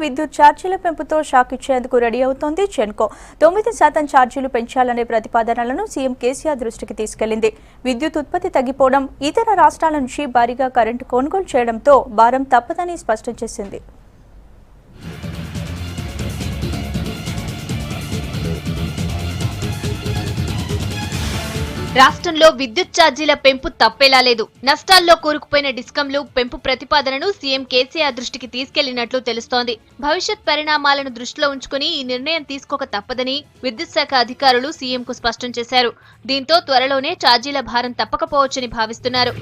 విద్యుత్ ఛార్జీల పెంపుతో షాక్ ఇచ్చేందుకు రెడీ అవుతోంది జెన్కో. 9% ఛార్జీలు పెంచాలనే ప్రతిపాదనలను సీఎం కేసీఆర్ దృష్టికి తీసుకెళ్లింది. విద్యుత్ ఉత్పత్తి తగ్గిపోవడం, ఇతర రాష్ట్రాల నుంచి భారీగా కరెంటు కొనుగోలు చేయడంతో భారం తప్పదని స్పష్టం చేసింది. రాష్ట్రంలో విద్యుత్ ఛార్జీల పెంపు తప్పేలా లేదు. నష్టాల్లో కూరుకుపోయిన డిస్కంలు పెంపు ప్రతిపాదనను సీఎం కేసీఆర్ దృష్టికి తీసుకెళ్లినట్లు తెలుస్తోంది. భవిష్యత్ పరిణామాలను దృష్టిలో ఉంచుకుని ఈ నిర్ణయం తీసుకోక తప్పదని విద్యుత్ శాఖ అధికారులు సీఎంకు స్పష్టం చేశారు. దీంతో త్వరలోనే ఛార్జీల భారం తప్పకపోవచ్చని భావిస్తున్నారు.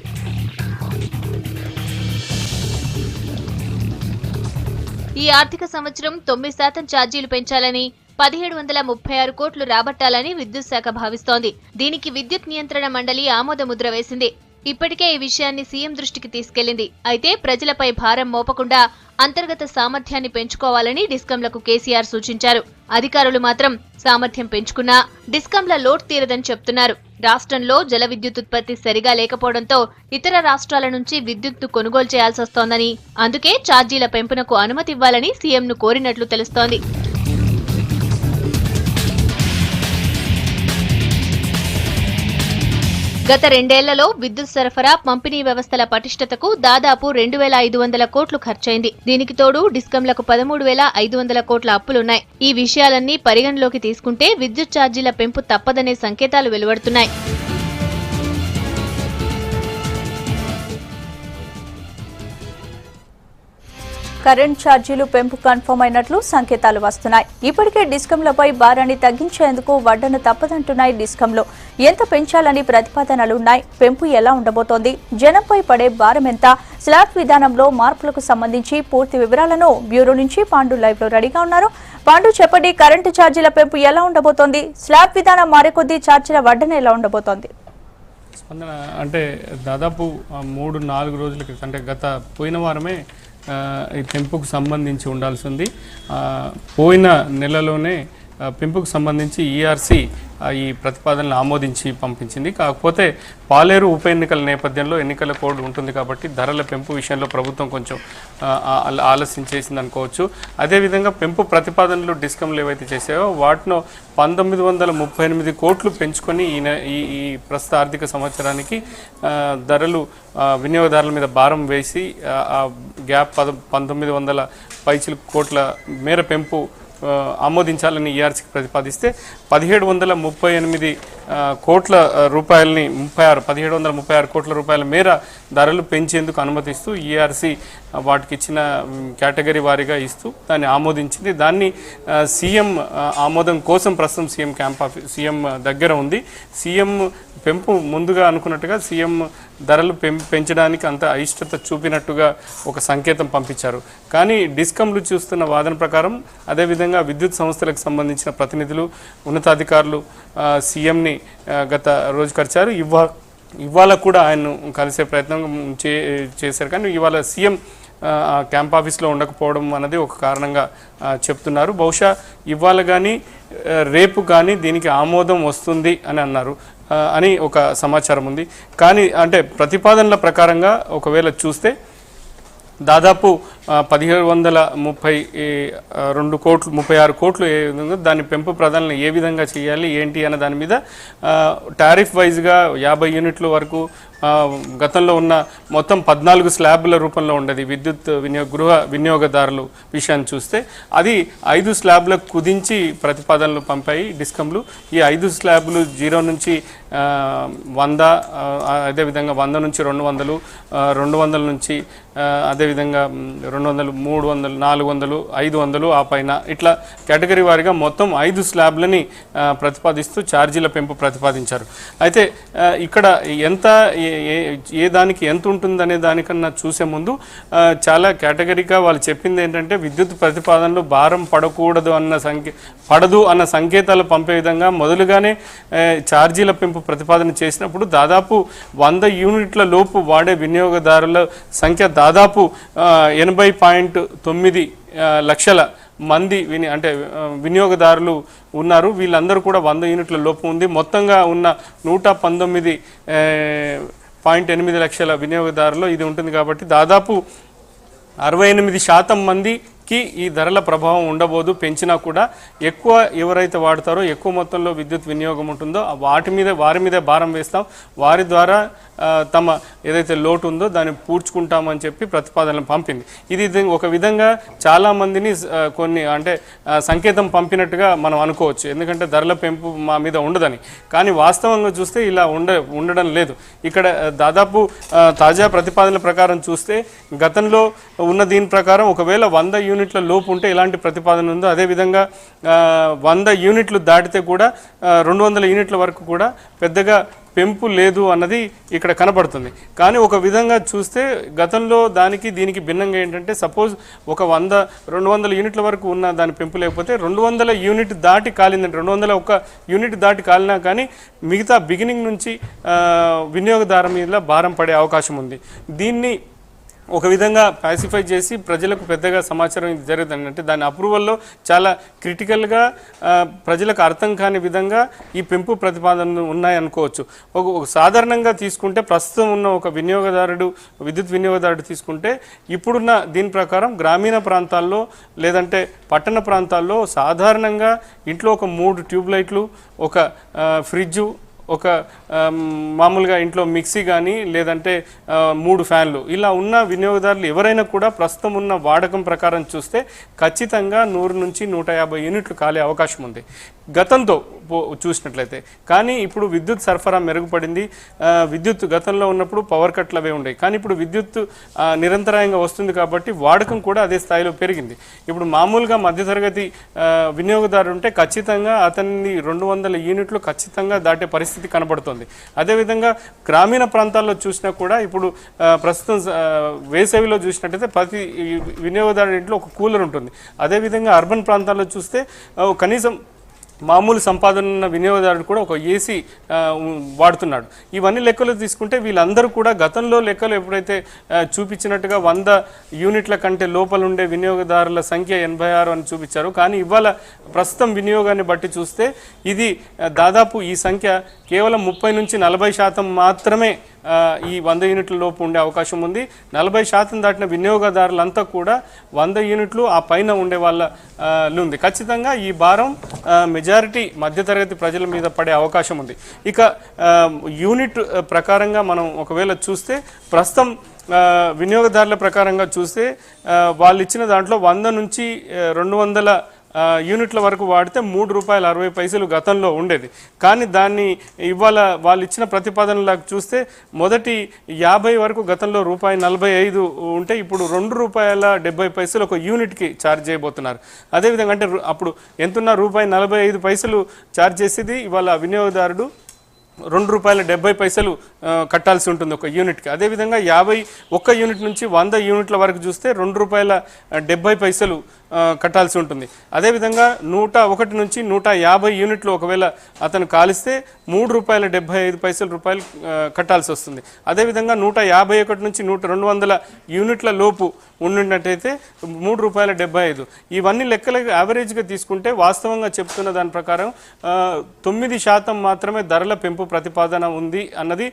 ఈ ఆర్థిక సంవత్సరం 9% ఛార్జీలు పెంచాలని, 1736 కోట్లు రాబట్టాలని విద్యుత్ శాఖ భావిస్తోంది. దీనికి విద్యుత్ నియంత్రణ మండలి ఆమోద ముద్ర వేసింది. ఇప్పటికే ఈ విషయాన్ని సీఎం దృష్టికి తీసుకెళ్లింది. అయితే ప్రజలపై భారం మోపకుండా అంతర్గత సామర్థ్యాన్ని పెంచుకోవాలని డిస్కంలకు కేసీఆర్ సూచించారు. అధికారులు మాత్రం సామర్థ్యం పెంచుకున్నా డిస్కంల లోటు తీరదని చెప్తున్నారు. రాష్ట్రంలో జల విద్యుత్ ఉత్పత్తి సరిగా లేకపోవడంతో ఇతర రాష్ట్రాల నుంచి విద్యుత్తు కొనుగోలు చేయాల్సి వస్తోందని, అందుకే ఛార్జీల పెంపునకు అనుమతి ఇవ్వాలని సీఎంను కోరినట్లు తెలుస్తోంది. గత 2 ఏళ్లలో విద్యుత్ సరఫరా, పంపిణీ వ్యవస్థల పటిష్టతకు దాదాపు 2500 కోట్లు ఖర్చయింది. దీనికి తోడు డిస్కంలకు 13,500 కోట్ల అప్పులున్నాయి. ఈ విషయాలన్నీ పరిగణలోకి తీసుకుంటే విద్యుత్ ఛార్జీల పెంపు తప్పదనే సంకేతాలు వెలువడుతున్నాయి. కరెంట్ ఛార్జీలు పెంపు కన్ఫర్మ్ అయినట్లు సంకేతాలు వస్తున్నాయి. ఇప్పటికే డిస్కంలపై భారాన్ని తగ్గించేందుకు వడ్డన తప్పదంటున్నాయి డిస్కంలు. ఎంత పెంచాలని ప్రతిపాదనలున్నాయి? పెంపు ఎలా ఉండబోతోంది? జనంపై పడే భారం ఎంత? స్లాబ్ విధానంలో మార్పులకు సంబంధించి పూర్తి వివరాలను బ్యూరో నుంచి పాండు లైవ్ లో రెడీగా ఉన్నారు. పాండు, చెప్పండి, కరెంటు ఛార్జీల పెంపు ఎలా ఉండబోతోంది? స్లాబ్ విధానం మారే కొద్దీ ఛార్జీల వడ్డన ఎలా ఉండబోతోంది? స్పందన అంటే దాదాపు 3-4 రోజుల క్రితం, అంటే గత పోయిన వారమే ఈ పెంపుకు సంబంధించి ఉండాల్సి ఉంది. పోయిన నెలలోనే పెంపుకు సంబంధించి ఈఆర్సీ ఈ ప్రతిపాదనలు ఆమోదించి పంపించింది. కాకపోతే పాలేరు ఉప ఎన్నికల నేపథ్యంలో ఎన్నికల కోడ్ ఉంటుంది కాబట్టి ధరల పెంపు విషయంలో ప్రభుత్వం కొంచెం ఆలస్యం చేసింది అనుకోవచ్చు. అదేవిధంగా పెంపు ప్రతిపాదనలు డిస్కంలు ఏవైతే చేసాయో వాటిలో 1938 కోట్లు పెంచుకొని ఈ ప్రస్తుత ఆర్థిక సంవత్సరానికి ధరలు వినియోగదారుల మీద భారం వేసి ఆ గ్యాప్ 1900 పైచిలు కోట్ల మేర పెంపు ఆమోదించాలని ఈఆర్సీకి ప్రతిపాదిస్తే 1738 కోట్ల రూపాయలని 1736 కోట్ల రూపాయల మేర ధరలు పెంచేందుకు అనుమతిస్తూ ఈఆర్సీ వాటికి ఇచ్చిన కేటగిరీ వారీగా ఇస్తూ దాన్ని ఆమోదించింది. దాన్ని సీఎం ఆమోదం కోసం ప్రస్తుతం సీఎం దగ్గర ఉంది. సీఎం పెంపు ముందుగా అనుకున్నట్టుగా సీఎం ధరలు పెంచడానికి అంత అయిష్టత చూపినట్టుగా ఒక సంకేతం పంపించారు. కానీ డిస్కంలు చూస్తున్న వాదన ప్రకారం, అదేవిధంగా విద్యుత్ సంస్థలకు సంబంధించిన ప్రతినిధులు, ఉన్నతాధికారులు సీఎంని గత రోజు కలిశారు. ఇవాళ కూడా ఆయన కలిసే ప్రయత్నం చేశారు. కానీ ఇవాళ సీఎం క్యాంప్ ఆఫీస్లో ఉండకపోవడం అన్నది ఒక కారణంగా చెప్తున్నారు. బహుశా ఇవాళ కానీ రేపు కానీ దీనికి ఆమోదం వస్తుంది అని అన్నారు అని ఒక సమాచారం ఉంది. కానీ అంటే ప్రతిపాదనల ప్రకారంగా ఒకవేళ చూస్తే దాదాపు 1732 కోట్లు 36 కోట్లు దాని పెంపు ప్రదానాలను ఏ విధంగా చేయాలి ఏంటి అన్న దాని మీద టారిఫ్ వైజ్గా 50 యూనిట్ల వరకు గతంలో ఉన్న మొత్తం 14 స్లాబ్ల రూపంలో ఉండేది. విద్యుత్ గృహ వినియోగదారులు విషయాన్ని చూస్తే అది 5 స్లాబ్లకు కుదించి ప్రతిపాదనలు పంపాయి డిస్కంలు. ఈ 5 స్లాబ్లు 0 నుంచి 100, అదేవిధంగా 100 నుంచి 200, 200 నుంచి అదేవిధంగా 200, 300, 400, 500 ఆ పైన ఇట్లా కేటగిరీ వారీగా మొత్తం 5 స్లాబ్లని ప్రతిపాదిస్తూ ఛార్జీల పెంపు ప్రతిపాదించారు. అయితే ఇక్కడ ఎంత ఏ దానికి ఎంత ఉంటుందనే దానికన్నా చూసే ముందు చాలా కేటగిరీగా వాళ్ళు చెప్పింది ఏంటంటే విద్యుత్ ప్రతిపాదనలు భారం పడదు అన్న సంకేతాలు పంపే విధంగా మొదలుగానే ఛార్జీల పెంపు ప్రతిపాదన చేసినప్పుడు దాదాపు 100 యూనిట్ల లోపు వాడే వినియోగదారుల సంఖ్య దాదాపు 80.9 లక్షల మంది అంటే వినియోగదారులు ఉన్నారు. వీళ్ళందరూ కూడా 100 యూనిట్ల లోపు ఉంది. మొత్తంగా ఉన్న 119.8 లక్షల వినియోగదారులు ఇది ఉంటుంది. కాబట్టి దాదాపు 68% మంది కి ఈ ధరల ప్రభావం ఉండబోదు. పెంచినా కూడా ఎక్కువ ఎవరైతే వాడతారో ఎక్కువ మొత్తంలో విద్యుత్ వినియోగం ఉంటుందో వారి మీదే భారం వేస్తాం, వారి ద్వారా తమ ఏదైతే లోటు ఉందో దాన్ని పూడ్చుకుంటామని చెప్పి ప్రతిపాదనలు పంపింది. ఇది ఒక విధంగా చాలామందిని కొన్ని అంటే సంకేతం పంపినట్టుగా మనం అనుకోవచ్చు, ఎందుకంటే ధరల పెంపు మా మీద ఉండదని. కానీ వాస్తవంగా చూస్తే ఇలా ఉండడం లేదు. ఇక్కడ దాదాపు తాజా ప్రతిపాదనల ప్రకారం చూస్తే గతంలో ఉన్న దీని ప్రకారం ఒకవేళ 100 యూనిట్ల లోపు ఉంటే ఎలాంటి ప్రతిపాదన ఉందో అదేవిధంగా 100 యూనిట్లు దాటితే కూడా 200 యూనిట్ల వరకు కూడా పెద్దగా పెంపు లేదు అన్నది ఇక్కడ కనబడుతుంది. కానీ ఒక విధంగా చూస్తే గతంలో దానికి దీనికి భిన్నంగా ఏంటంటే సపోజ్ ఒక 200 యూనిట్ల వరకు ఉన్న దాని పెంపు లేకపోతే 200 యూనిట్ దాటి కాలిందంటే 201 యూనిట్ దాటి కాలినా కానీ మిగతా బిగినింగ్ నుంచి వినియోగదారు మీద భారం పడే అవకాశం ఉంది. దీన్ని ఒక విధంగా ప్యాసిఫై చేసి ప్రజలకు పెద్దగా సమాచారం ఇది జరుగుతుంది. అంటే దాని అప్రూవల్లో చాలా క్రిటికల్గా ప్రజలకు అర్థం కాని విధంగా ఈ పెంపు ప్రతిపాదనలు ఉన్నాయనుకోవచ్చు. ఒక సాధారణంగా తీసుకుంటే ప్రస్తుతం ఉన్న ఒక విద్యుత్ వినియోగదారుడు తీసుకుంటే ఇప్పుడున్న దీని ప్రకారం గ్రామీణ ప్రాంతాల్లో లేదంటే పట్టణ ప్రాంతాల్లో సాధారణంగా ఇంట్లో ఒక 3 ట్యూబ్ లైట్లు, ఒక ఫ్రిడ్జు, ఒక మామూలుగా ఇంట్లో మిక్సీ కానీ లేదంటే 3 ఫ్యాన్లు ఇలా ఉన్న వినియోగదారులు ఎవరైనా కూడా ప్రస్తుతం ఉన్న వాడకం ప్రకారం చూస్తే ఖచ్చితంగా 100 నుంచి 150 యూనిట్లు కాలే అవకాశం ఉంది గతంతో చూసినట్లయితే. కానీ ఇప్పుడు విద్యుత్ సరఫరా మెరుగుపడింది. విద్యుత్ గతంలో ఉన్నప్పుడు పవర్ కట్లు అవే ఉండేవి, కానీ ఇప్పుడు విద్యుత్ నిరంతరాయంగా వస్తుంది కాబట్టి వాడకం కూడా అదే స్థాయిలో పెరిగింది. ఇప్పుడు మామూలుగా మధ్యతరగతి వినియోగదారు ఉంటే ఖచ్చితంగా అతన్ని 200 యూనిట్లు ఖచ్చితంగా దాటే పరిస్థితి కనబడుతుంది. అదేవిధంగా గ్రామీణ ప్రాంతాల్లో చూసినా కూడా ఇప్పుడు ప్రస్తుతం వేసవిలో చూసినట్టయితే ప్రతి వినియోగదారు ఇంట్లో ఒక కూలర్ ఉంటుంది. అదేవిధంగా అర్బన్ ప్రాంతాల్లో చూస్తే కనీసం మామూలు సంపాదన ఉన్న వినియోగదారుడు కూడా ఒక ఏసీ వాడుతున్నాడు. ఇవన్నీ లెక్కలు తీసుకుంటే వీళ్ళందరూ కూడా గతంలో లెక్కలు ఎప్పుడైతే చూపించినట్టుగా 100 యూనిట్ల కంటే లోపల ఉండే వినియోగదారుల సంఖ్య 86 అని చూపించారు. కానీ ఇవాళ ప్రస్తుతం వినియోగాన్ని బట్టి చూస్తే ఇది దాదాపు ఈ సంఖ్య కేవలం 30 నుంచి 40% మాత్రమే ఈ 100 యూనిట్ల లోపు ఉండే అవకాశం ఉంది. 40% దాటిన వినియోగదారులంతా కూడా 100 యూనిట్లు ఆ పైన ఉండే వాళ్ళ ఉంది. ఖచ్చితంగా ఈ భారం మెజారిటీ మధ్యతరగతి ప్రజల మీద పడే అవకాశం ఉంది. ఇక యూనిట్ ప్రకారంగా మనం ఒకవేళ చూస్తే ప్రస్తుతం వినియోగదారుల ప్రకారంగా చూస్తే వాళ్ళు ఇచ్చిన దాంట్లో 100 నుంచి 200 యూనిట్ల వరకు వాడితే ₹3.60 గతంలో ఉండేది. కానీ దాన్ని ఇవాళ వాళ్ళు ఇచ్చిన ప్రతిపాదనలకు చూస్తే మొదటి 50 వరకు గతంలో ₹1.45 ఉంటే ఇప్పుడు ₹2.70 ఒక యూనిట్కి ఛార్జ్ చేయబోతున్నారు. అదేవిధంగా అంటే అప్పుడు ఎంతున్నా ₹1.45 ఛార్జ్ చేసేది ఇవాళ వినియోగదారుడు ₹2.70 కట్టాల్సి ఉంటుంది ఒక యూనిట్కి. అదేవిధంగా 51 యూనిట్ నుంచి 100 యూనిట్ల వరకు చూస్తే ₹2.70 కట్టాల్సి ఉంటుంది. అదేవిధంగా 101 నుంచి 150 యూనిట్లు ఒకవేళ అతను కాలిస్తే ₹3.75 కట్టాల్సి వస్తుంది. అదేవిధంగా 151 నుంచి 200 యూనిట్ల లోపు ఉండినట్టయితే ₹3.75. ఇవన్నీ లెక్కలకు యావరేజ్గా తీసుకుంటే వాస్తవంగా చెప్తున్న దాని ప్రకారం 9% మాత్రమే ధరల పెంపు ప్రతిపాదన ఉంది అన్నది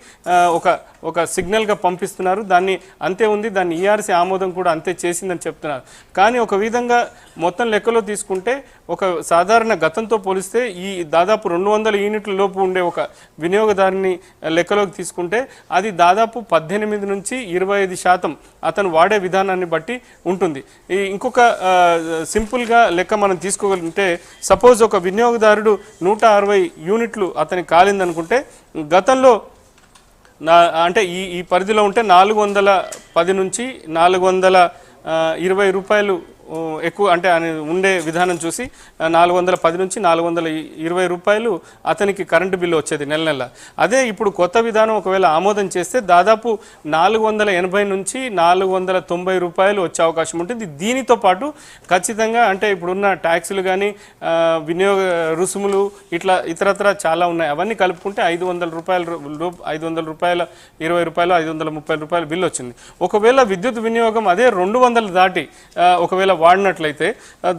ఒక సిగ్నల్గా పంపిస్తున్నారు. దాన్ని అంతే ఉంది, దాన్ని ఈఆర్సీ ఆమోదం కూడా అంతే చేసిందని చెప్తున్నారు. కానీ ఒక విధంగా మొత్తం లెక్కలో తీసుకుంటే ఒక సాధారణ గతంతో పోలిస్తే ఈ దాదాపు 200 యూనిట్ల లోపు ఉండే ఒక వినియోగదారుని లెక్కలోకి తీసుకుంటే అది దాదాపు 18 నుంచి 25% అతను వాడే విధానాన్ని బట్టి ఉంటుంది. ఇంకొక సింపుల్గా లెక్క మనం తీసుకోగలిగితే సపోజ్ ఒక వినియోగదారుడు 160 యూనిట్లు అతనికి కాలిందనుకుంటే గతంలో అంటే ఈ పరిధిలో ఉంటే ₹410 నుంచి ₹420 ఎక్కువ అంటే ఉండే విధానం చూసి ₹410 నుంచి ₹420 అతనికి కరెంటు బిల్లు వచ్చేది నెల. అదే ఇప్పుడు కొత్త విధానం ఒకవేళ ఆమోదం చేస్తే దాదాపు ₹480 నుంచి ₹490 వచ్చే అవకాశం ఉంటుంది. దీనితో పాటు ఖచ్చితంగా అంటే ఇప్పుడున్న ట్యాక్సులు కానీ వినియోగ రుసుములు ఇట్లా ఇతరత్ర చాలా ఉన్నాయి. అవన్నీ కలుపుకుంటే ₹500, ₹500, ₹20, ₹530 బిల్లు వచ్చింది. ఒకవేళ విద్యుత్ వినియోగం అదే 200 దాటి ఒకవేళ వాడినట్లయితే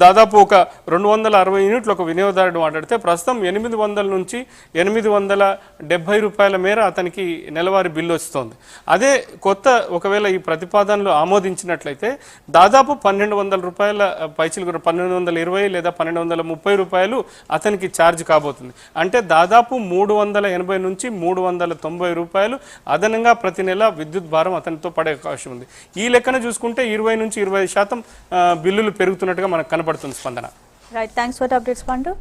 దాదాపు ఒక 260 యూనిట్లు ఒక వినియోగదారుడు వాడితే ప్రస్తుతం 800 నుంచి 870 రూపాయల మేర అతనికి నెలవారీ బిల్లు వస్తుంది. అదే కొత్త ఒకవేళ ఈ ప్రతిపాదనలు ఆమోదించినట్లయితే దాదాపు 1200 రూపాయల పైచిలు 1220 లేదా 1230 రూపాయలు అతనికి ఛార్జ్ కాబోతుంది. అంటే దాదాపు 380 నుంచి 390 రూపాయలు అదనంగా ప్రతి నెల విద్యుత్ భారం అతనితో పడే అవకాశం ఉంది. ఈ లెక్కన చూసుకుంటే 20 నుంచి 25% బిల్లులు పెరుగుతున్నట్టుగా మనకు కనబడుతుంది. స్పందన. Right, thanks for the updates పండు.